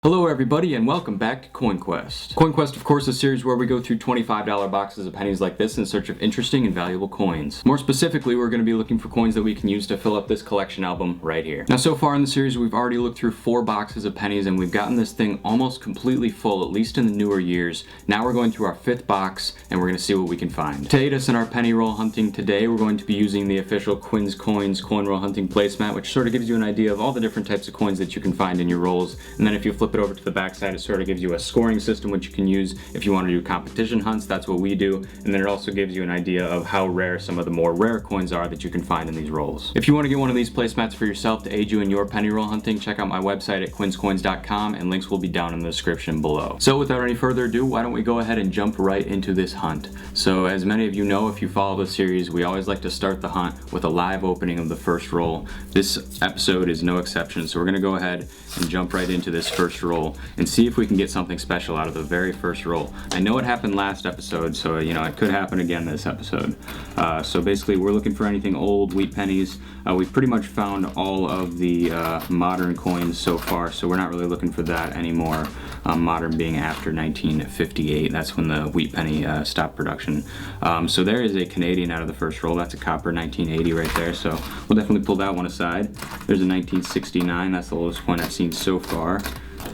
Hello everybody and welcome back to Coin Quest. Coin Quest, of course, is a series where we go through $25 boxes of pennies like this in search of interesting and valuable coins. More specifically, we're going to be looking for coins that we can use to fill up this collection album right here. Now, so far in the series, we've already looked through 4 boxes of pennies and we've gotten this thing almost completely full, at least in the newer years. Now we're going through our 5th box and we're going to see what we can find. To aid us in our penny roll hunting today, we're going to be using the official Quin Coins coin roll hunting placemat, which sort of gives you an idea of all the different types of coins that you can find in your rolls. And then if you flip it over to the back side, it sort of gives you a scoring system which you can use if you want to do competition hunts. That's what we do. And then it also gives you an idea of how rare some of the more rare coins are that you can find in these rolls. If you want to get one of these placemats for yourself to aid you in your penny roll hunting, check out my website at quinscoins.com and links will be down in the description below. So without any further ado, why don't we go ahead and jump right into this hunt. So as many of you know, if you follow the series, we always like to start the hunt with a live opening of the first roll. This episode is no exception, so we're going to go ahead and jump right into this first roll and see if we can get something special out of the very first roll. I know it happened last episode, so it could happen again this episode. So basically we're looking for anything old, wheat pennies. We've pretty much found all of the modern coins so far, so we're not really looking for that anymore. Modern being after 1958, that's when the wheat penny stopped production. So there is a Canadian out of the first roll. That's a copper 1980 right there, so we'll definitely pull that one aside. There's a 1969, that's the lowest coin I've seen so far,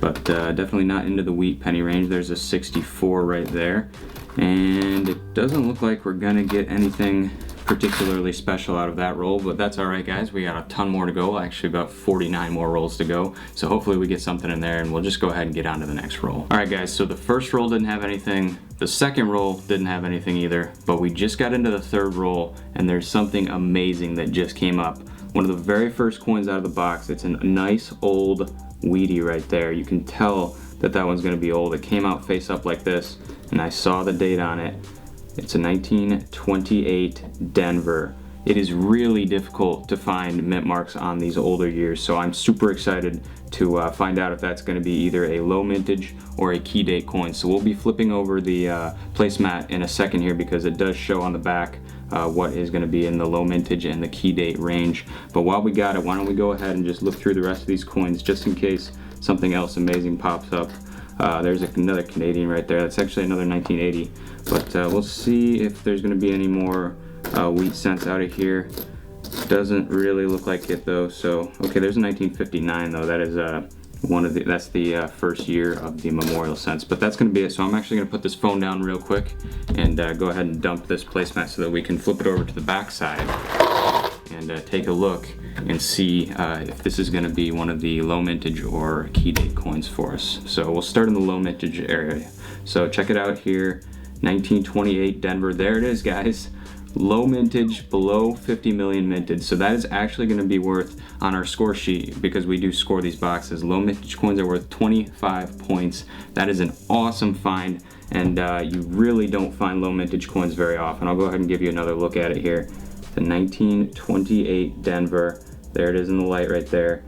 but definitely not into the wheat penny range. There's a 64 right there, and it doesn't look like we're gonna get anything particularly special out of that roll, but that's all right, guys. We got a ton more to go, actually about 49 more rolls to go, so hopefully we get something in there and we'll just go ahead and get on to the next roll. All right, guys, so the first roll didn't have anything, the second roll didn't have anything either, but we just got into the third roll and there's something amazing that just came up. One of the very first coins out of the box. It's a nice old Wheatie right there. You can tell that that one's gonna be old. It came out face up like this and I saw the date on it. It's a 1928 Denver. It is really difficult to find mint marks on these older years, so I'm super excited to find out if that's going to be either a low mintage or a key date coin. So we'll be flipping over the placemat in a second here because it does show on the back what is going to be in the low mintage and the key date range. But while we got it, why don't we go ahead and just look through the rest of these coins just in case something else amazing pops up. There's another Canadian right there. That's actually another 1980. But we'll see if there's going to be any more wheat cents out of here. Doesn't really look like it though. So okay, there's a 1959 though. That is that's the first year of the memorial cents. But that's going to be it. So I'm actually going to put this phone down real quick and go ahead and dump this placemat so that we can flip it over to the back side and take a look and see if this is going to be one of the low mintage or key date coins for us. So we'll start in the low mintage area. So check it out here, 1928 Denver. There it is, guys. Low mintage, below 50 million minted. So that is actually going to be worth on our score sheet because we do score these boxes. Low mintage coins are worth 25 points. That is an awesome find, and you really don't find low mintage coins very often. I'll go ahead and give you another look at it here. The 1928 Denver. There it is in the light right there.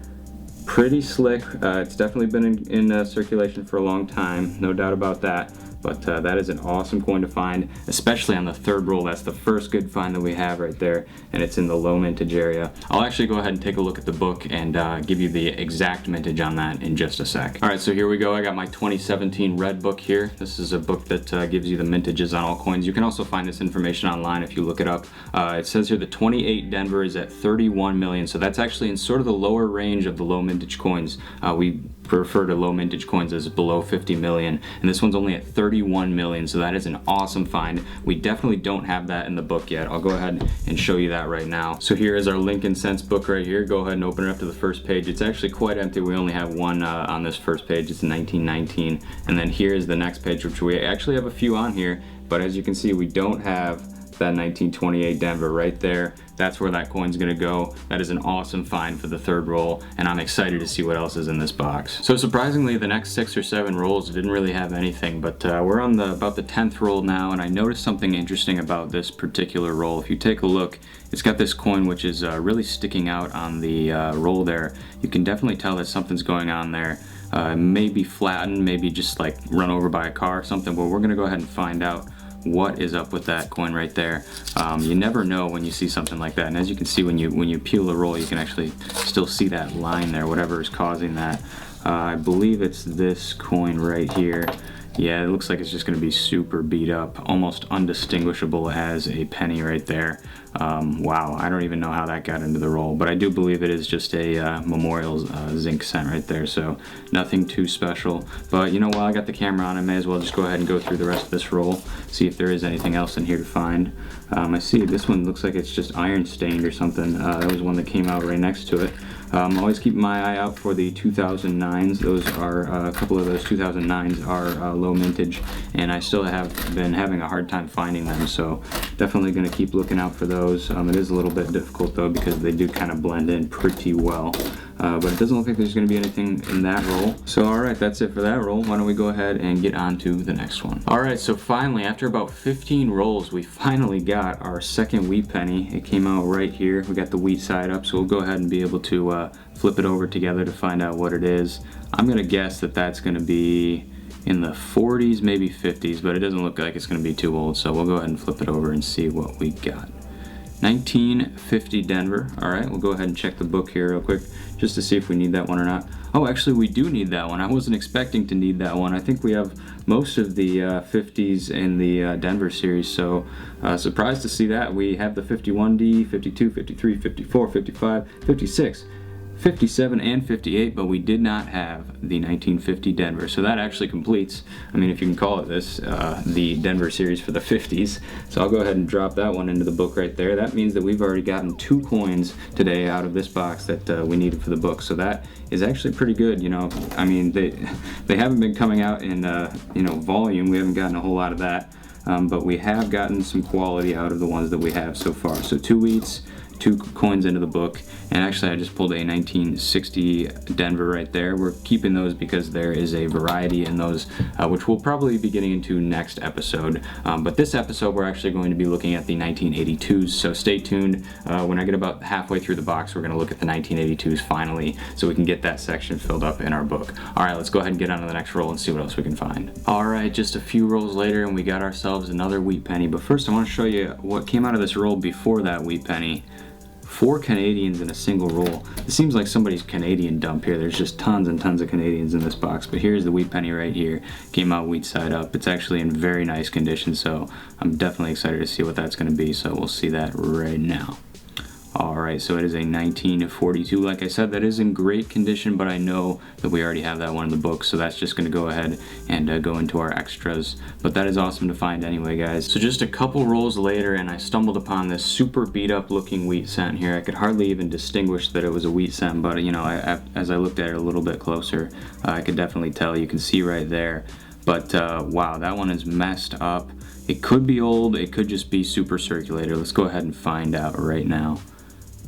Pretty slick. It's definitely been in circulation for a long time, no doubt about that. But that is an awesome coin to find, especially on the third roll. That's the first good find that we have right there, and it's in the low mintage area. I'll actually go ahead and take a look at the book and give you the exact mintage on that in just a sec. All right, so here we go. I got my 2017 red book here. This is a book that gives you the mintages on all coins. You can also find this information online if you look it up. It says here the 28 Denver is at 31 million, so that's actually in sort of the lower range of the low mintage coins. We refer to low mintage coins as below 50 million, and this one's only at 31 million, so that is an awesome find. We definitely don't have that in the book yet. I'll go ahead and show you that right now. So here is our Lincoln Cents book right here. Go ahead and open it up to the first page. It's actually quite empty. We only have one on this first page. It's 1919, and then here is the next page, which we actually have a few on here, but as you can see, we don't have that 1928 Denver right there. That's where that coin's gonna go. That is an awesome find for the third roll, and I'm excited to see what else is in this box. So surprisingly, the next 6 or 7 rolls didn't really have anything, but we're on about the 10th roll now, and I noticed something interesting about this particular roll. If you take a look, it's got this coin which is really sticking out on the roll there. You can definitely tell that something's going on there. Maybe flattened, maybe just like run over by a car or something, but we're gonna go ahead and find out what is up with that coin right there. You never know when you see something like that, and as you can see when you peel the roll, you can actually still see that line there, whatever is causing that. I believe it's this coin right here. Yeah, it looks like it's just going to be super beat up, almost undistinguishable as a penny right there. Wow, I don't even know how that got into the roll, but I do believe it is just a memorial zinc cent right there, so nothing too special. But you know, while I got the camera on, I may as well just go ahead and go through the rest of this roll, see if there is anything else in here to find. I see this one looks like it's just iron stained or something. That was one that came out right next to it. Always keep my eye out for the 2009s. Those are a couple of those 2009s are low mintage, and I still have been having a hard time finding them, so definitely going to keep looking out for those. It is a little bit difficult though because they do kind of blend in pretty well. But it doesn't look like there's going to be anything in that roll. So alright, that's it for that roll. Why don't we go ahead and get on to the next one. Alright, so finally, after about 15 rolls, we finally got our second wheat penny. It came out right here. We got the wheat side up, so we'll go ahead and be able to flip it over together to find out what it is. I'm going to guess that that's going to be in the 40s, maybe 50s, but it doesn't look like it's going to be too old, so we'll go ahead and flip it over and see what we got. 1950 Denver. Alright, we'll go ahead and check the book here real quick just to see if we need that one or not. Oh, actually we do need that one. I wasn't expecting to need that one. I think we have most of the 50s in the Denver series, so surprised to see that. We have the 51D, 52, 53, 54, 55, 56, 57, and 58, but we did not have the 1950 Denver, so that actually completes, I mean, if you can call it this, the Denver series for the 50s. So I'll go ahead and drop that one into the book right there. That means that we've already gotten 2 coins today out of this box that we needed for the book, so that is actually pretty good. You know, I mean, they haven't been coming out in you know, volume. We haven't gotten a whole lot of that, but we have gotten some quality out of the ones that we have so far. So 2 wheats, 2 coins into the book, and actually I just pulled a 1960 Denver right there. We're keeping those because there is a variety in those, which we'll probably be getting into next episode. But this episode we're actually going to be looking at the 1982s, so stay tuned. When I get about halfway through the box, we're going to look at the 1982s finally, so we can get that section filled up in our book. Alright, let's go ahead and get on to the next roll and see what else we can find. Alright, just a few rolls later and we got ourselves another wheat penny, but first I want to show you what came out of this roll before that wheat penny. 4 Canadians in a single roll. It seems like somebody's Canadian dump here. There's just tons and tons of Canadians in this box, but here's the wheat penny right here. Came out wheat side up. It's actually in very nice condition, so I'm definitely excited to see what that's going to be, so we'll see that right now. Alright, so it is a 1942. Like I said, that is in great condition, but I know that we already have that one in the book, so that's just going to go ahead and go into our extras. But that is awesome to find anyway, guys. So just a couple rolls later, and I stumbled upon this super beat up looking wheat cent here. I could hardly even distinguish that it was a wheat cent, but you know, as I looked at it a little bit closer, I could definitely tell. You can see right there. But wow, that one is messed up. It could be old, it could just be super circulator. Let's go ahead and find out right now.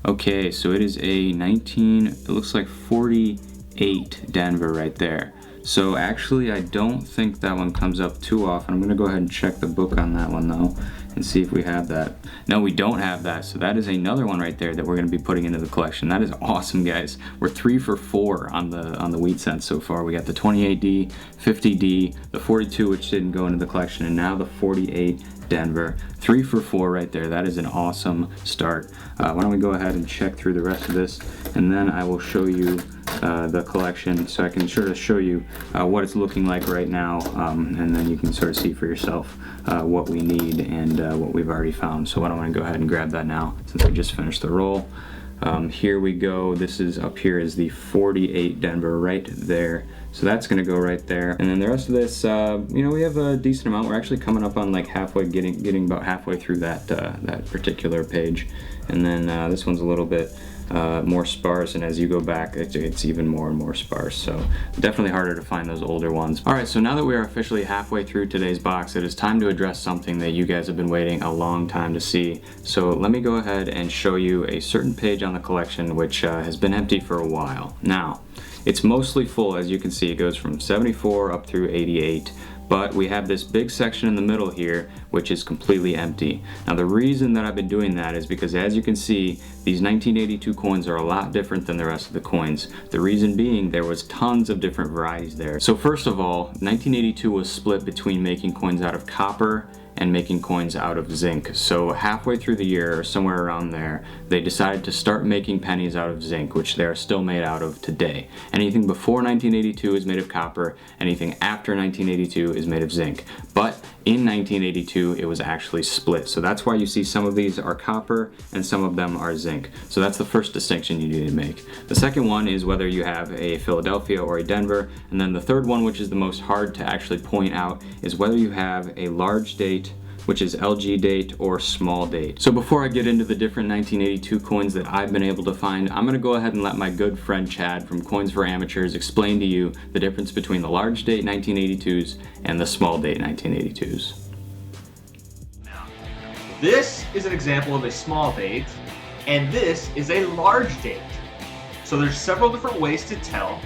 Okay, so it is a it looks like 48 Denver right there. So actually I don't think that one comes up too often. I'm gonna go ahead and check the book on that one though and see if we have that. No, we don't have that, so that is another one right there that we're gonna be putting into the collection. That is awesome, guys. We're 3 for 4 on the wheat cents so far. We got the 28D, 50D, the 42, which didn't go into the collection, and now the 48 Denver. 3 for 4 right there. That is an awesome start. Why don't we go ahead and check through the rest of this, and then I will show you the collection so I can sort of show you what it's looking like right now, and then you can sort of see for yourself what we need and what we've already found. So I don't want to go ahead and grab that now since we just finished the roll. Here we go. This is up here is the 48 Denver right there. So that's going to go right there. And then the rest of this, you know, we have a decent amount. We're actually coming up on like halfway, getting about halfway through that that particular page. And then this one's a little bit more sparse, and as you go back it's even more and more sparse, so definitely harder to find those older ones. Alright, so now that we are officially halfway through today's box, it is time to address something that you guys have been waiting a long time to see. So let me go ahead and show you a certain page on the collection which has been empty for a while. Now, it's mostly full. As you can see, it goes from 74 up through 88. But we have this big section in the middle here which is completely empty. Now the reason that I've been doing that is because, as you can see, these 1982 coins are a lot different than the rest of the coins. The reason being, there was tons of different varieties there. So first of all, 1982 was split between making coins out of copper and making coins out of zinc. So halfway through the year, or somewhere around there, they decided to start making pennies out of zinc, which they are still made out of today. Anything before 1982 is made of copper, anything after 1982 is made of zinc. But in 1982, it was actually split. So that's why you see some of these are copper and some of them are zinc. So that's the first distinction you need to make. The second one is whether you have a Philadelphia or a Denver. And then the third one, which is the most hard to actually point out, is whether you have a large date, which is LG date, or small date. So before I get into the different 1982 coins that I've been able to find, I'm gonna go ahead and let my good friend Chad from Coins for Amateurs explain to you the difference between the large date 1982s and the small date 1982s. Now, this is an example of a small date, and this is a large date. So there's several different ways to tell.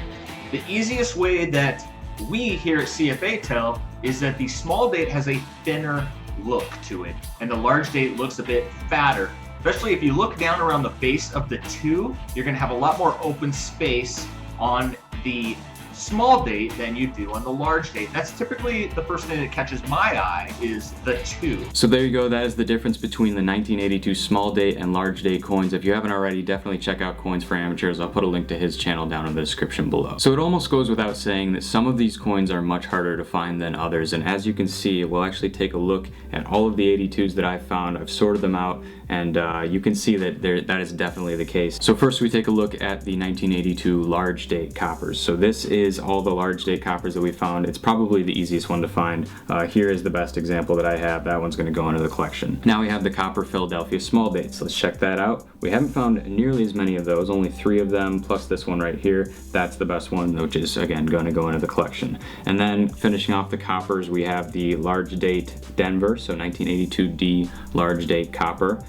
The easiest way that we here at CFA tell is that the small date has a thinner look to it, and the large date looks a bit fatter. Especially if you look down around the base of the two, you're gonna have a lot more open space on the small date than you do on the large date. That's typically the first thing that catches my eye, is the two. So there you go, that is the difference between the 1982 small date and large date coins. If you haven't already, definitely check out Coins for Amateurs. I'll put a link to his channel down in the description below. So it almost goes without saying that some of these coins are much harder to find than others, and as you can see, we'll actually take a look at all of the 82s that I've found. I've sorted them out, and you can see that that is definitely the case. So first we take a look at the 1982 large date coppers. So this is all the large date coppers that we found. It's probably the easiest one to find. Here is the best example that I have. That one's going to go into the collection. Now we have the copper Philadelphia small dates. Let's check that out. We haven't found nearly as many of those, only 3 of them, plus this one right here. That's the best one, which is again going to go into the collection. And then finishing off the coppers, we have the large date Denver, so 1982D large date copper.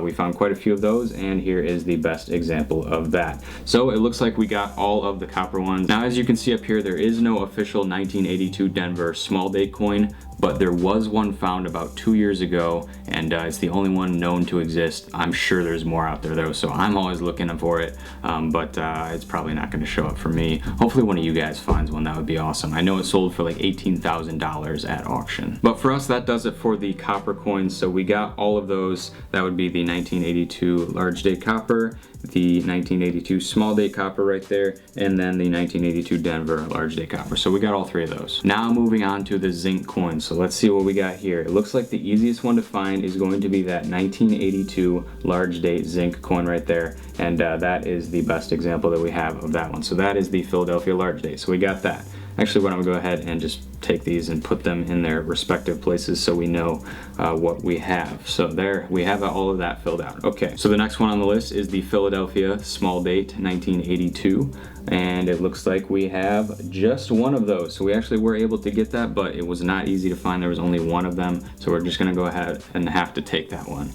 We found quite a few of those, and here is the best example of that. So it looks like we got all of the copper ones. Now, as you can see up here, there is no official 1982 Denver small date coin, but there was one found about 2 years ago, and it's the only one known to exist. I'm sure there's more out there though, so I'm always looking for it, but it's probably not going to show up for me. Hopefully one of you guys finds one. That would be awesome. I know it sold for like $18,000 at auction. But for us, that does it for the copper coins. So we got all of those. That would be the 1982 large date copper, the 1982 small date copper right there, and then the 1982 Denver large date copper. So we got all 3 of those. Now moving on to the zinc coins. So let's see what we got here. It looks like the easiest one to find is going to be that 1982 large date zinc coin right there, and that is the best example that we have of that one. So that is the Philadelphia large date. So we got that. Actually, why don't we go ahead and just take these and put them in their respective places so we know what we have. So there, we have all of that filled out. Okay, so the next one on the list is the Philadelphia small date 1982. And it looks like we have just one of those. So we actually were able to get that, but it was not easy to find. There was only one of them. So we're just gonna go ahead and have to take that one.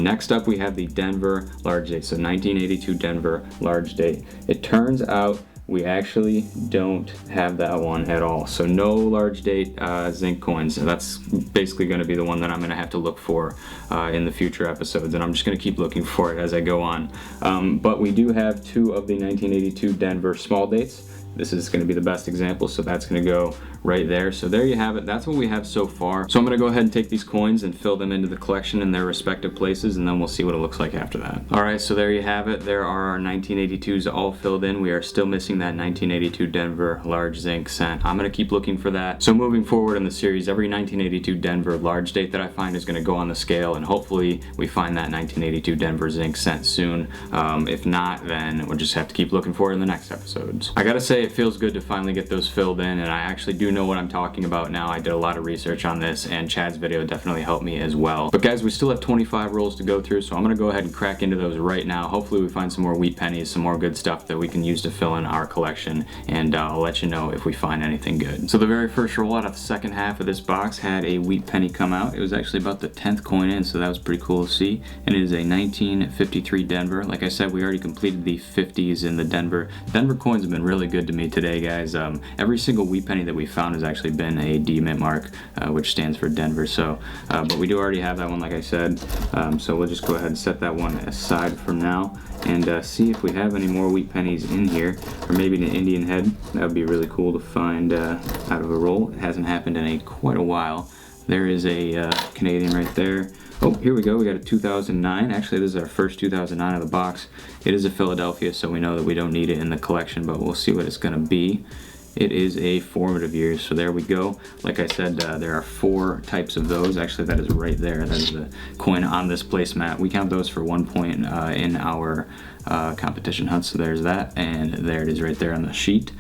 Next up, we have the Denver large date. So 1982 Denver large date. It turns out we actually don't have that one at all. So no large date zinc coins. That's basically going to be the one that I'm going to have to look for in the future episodes, and I'm just going to keep looking for it as I go on. But we do have 2 of the 1982 Denver small dates. This is going to be the best example, so that's going to go right there. So there you have it. That's what we have so far. So I'm going to go ahead and take these coins and fill them into the collection in their respective places, and then we'll see what it looks like after that. All right, so there you have it. There are our 1982s all filled in. We are still missing that 1982 Denver large zinc cent. I'm going to keep looking for that. So moving forward in the series, every 1982 Denver large date that I find is going to go on the scale, and hopefully we find that 1982 Denver zinc cent soon. If not, then we'll just have to keep looking for it in the next episodes. I gotta say, it feels good to finally get those filled in, and I actually do know what I'm talking about now. I did a lot of research on this, and Chad's video definitely helped me as well. But guys, we still have 25 rolls to go through, so I'm gonna go ahead and crack into those right now. Hopefully we find some more wheat pennies, some more good stuff that we can use to fill in our collection, and I'll let you know if we find anything good. So the very first roll out of the second half of this box had a wheat penny come out. It was actually about the 10th coin in, so that was pretty cool to see. And it is a 1953 Denver. Like I said, we already completed the 50s in the Denver. Denver coins have been really good to me today, guys. Every single wheat penny that we found has actually been a D mint mark, which stands for Denver. So, but we do already have that one, like I said. So we'll just go ahead and set that one aside for now, and see if we have any more wheat pennies in here, or maybe an Indian head. That would be really cool to find out of a roll. It hasn't happened in quite a while. There is a Canadian right there. Oh, here we go. We got a 2009. Actually, this is our first 2009 of the box. It is a Philadelphia, so we know that we don't need it in the collection, but we'll see what it's going to be. It is a formative year, so there we go. Like I said, there are 4 types of those. Actually, that is right there. That is the coin on this placemat. We count those for 1 point in our competition hunt, so there's that, and there it is right there on the sheet.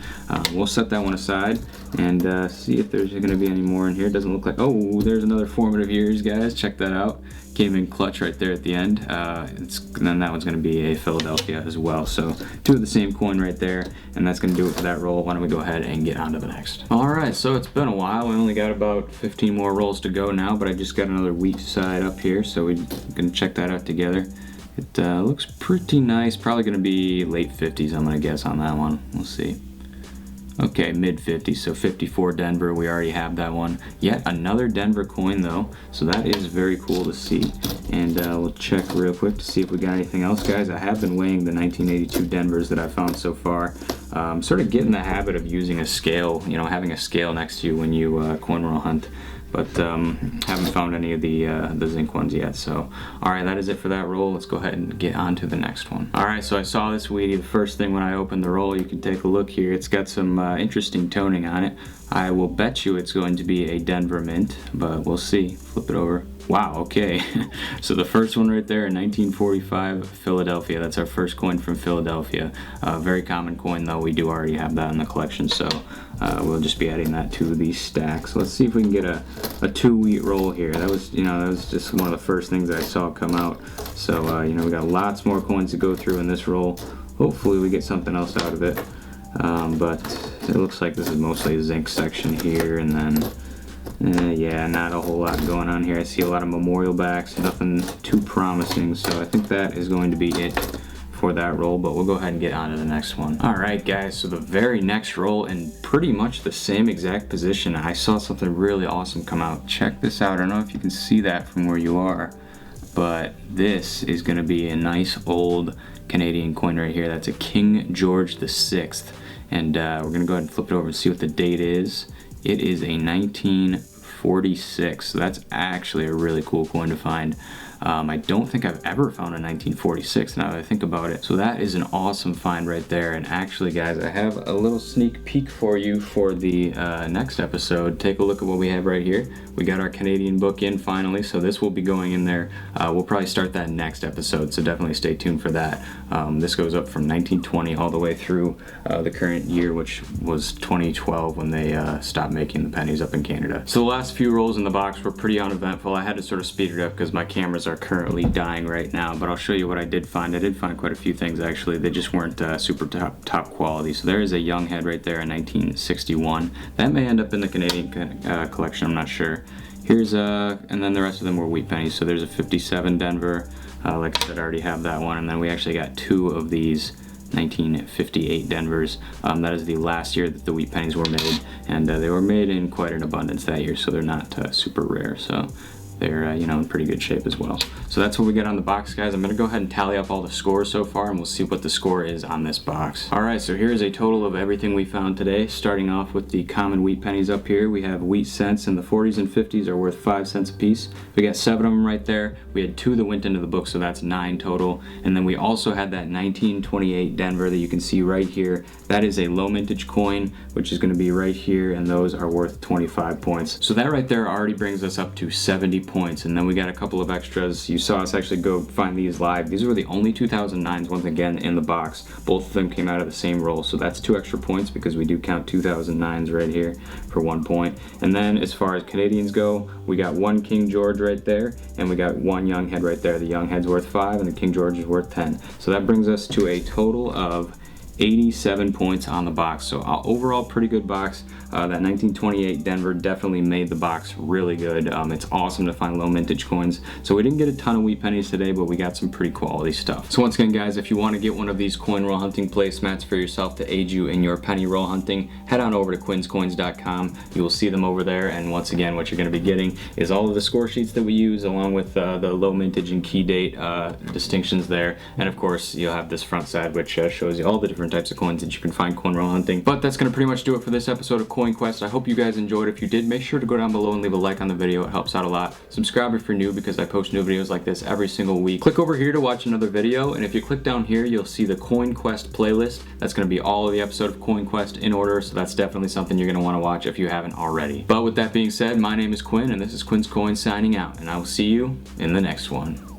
We'll set that one aside and see if there's going to be any more in here. It doesn't look like... Oh, there's another formative years, guys. Check that out. Came in clutch right there at the end. Then that one's going to be a Philadelphia as well. So 2 of the same coin right there, and that's going to do it for that roll. Why don't we go ahead and get on to the next. Alright, so it's been a while. We only got about 15 more rolls to go now, but I just got another wheat side up here, so we're going to check that out together. It looks pretty nice. Probably going to be late 50s, I'm going to guess on that one. We'll see. Okay, mid 50s, so 54 Denver. We already have that one. Yet another Denver coin though, so that is very cool to see. And we'll check real quick to see if we got anything else, guys. I have been weighing the 1982 Denvers that I found so far. Sort of get in the habit of using a scale, you know, having a scale next to you when you coin roll hunt. But haven't found any of the zinc ones yet. So, alright, that is it for that roll. Let's go ahead and get on to the next one. Alright, so I saw this wheatie the first thing when I opened the roll. You can take a look here. It's got some interesting toning on it. I will bet you it's going to be a Denver mint, but we'll see. Flip it over. Wow, okay. So the first one right there, in 1945, Philadelphia. That's our first coin from Philadelphia. Very common coin though. We do already have that in the collection, so we'll just be adding that to the stack. So let's see if we can get a 2 wheat roll here. That was just one of the first things I saw come out. So we got lots more coins to go through in this roll. Hopefully we get something else out of it. But it looks like this is mostly a zinc section here, and then yeah, not a whole lot going on here. I see a lot of memorial backs, nothing too promising, so I think that is going to be it for that roll, but we'll go ahead and get on to the next one. Alright guys, so the very next roll, in pretty much the same exact position, I saw something really awesome come out. Check this out. I don't know if you can see that from where you are, but this is going to be a nice old Canadian coin right here. That's a King George VI, and we're going to go ahead and flip it over and see what the date is. It is a 1946, so that's actually a really cool coin to find. I don't think I've ever found a 1946 now that I think about it. So that is an awesome find right there. And actually guys, I have a little sneak peek for you for the next episode. Take a look at what we have right here. We got our Canadian book in finally, so this will be going in there. We'll probably start that next episode, so definitely stay tuned for that. This goes up from 1920 all the way through the current year, which was 2012 when they stopped making the pennies up in Canada. So the last few rolls in the box were pretty uneventful. I had to sort of speed it up because my cameras are currently dying right now, but I'll show you what I did find. I did find quite a few things actually. They just weren't super top quality. So there is a young head right there in 1961. That may end up in the Canadian collection, I'm not sure. Here's and then the rest of them were wheat pennies. So there's a 57 Denver. Like I said, I already have that one, and then we actually got 2 of these 1958 Denvers. That is the last year that the wheat pennies were made, and they were made in quite an abundance that year, so they're not super rare. So they're in pretty good shape as well. So that's what we got on the box, guys. I'm gonna go ahead and tally up all the scores so far, and we'll see what the score is on this box. Alright, so here's a total of everything we found today. Starting off with the common wheat pennies up here. We have wheat cents in the 40s and 50s are worth 5 cents a piece. We got 7 of them right there. We had 2 that went into the book, so that's 9 total. And then we also had that 1928 Denver that you can see right here. That is a low mintage coin, which is gonna be right here, and those are worth 25 points. So that right there already brings us up to 70 points, and then we got a couple of extras. You saw us actually go find these live. These were the only 2009s once again in the box. Both of them came out of the same roll, so that's 2 extra points because we do count 2009s right here for 1 point. And then as far as Canadians go, we got 1 King George right there, and we got 1 young head right there. The young head's worth 5 and the King George is worth 10. So that brings us to a total of 87 points on the box. So overall pretty good box. That 1928 Denver definitely made the box really good. It's awesome to find low mintage coins. So we didn't get a ton of wheat pennies today, but we got some pretty quality stuff. So once again, guys, if you want to get one of these coin roll hunting placemats for yourself to aid you in your penny roll hunting, head on over to quinscoins.com. You will see them over there. And once again, what you're going to be getting is all of the score sheets that we use, along with the low mintage and key date distinctions there. And of course, you'll have this front side, which shows you all the different types of coins that you can find coin roll hunting. But that's going to pretty much do it for this episode of Quin Quest. I hope you guys enjoyed. If you did, make sure to go down below and leave a like on the video. It helps out a lot. Subscribe if you're new, because I post new videos like this every single week. Click over here to watch another video, and if you click down here, you'll see the Quin Quest playlist. That's going to be all of the episode of Quin Quest in order, so that's definitely something you're going to want to watch if you haven't already. But with that being said, my name is Quin, and this is Quin Coins signing out, and I will see you in the next one.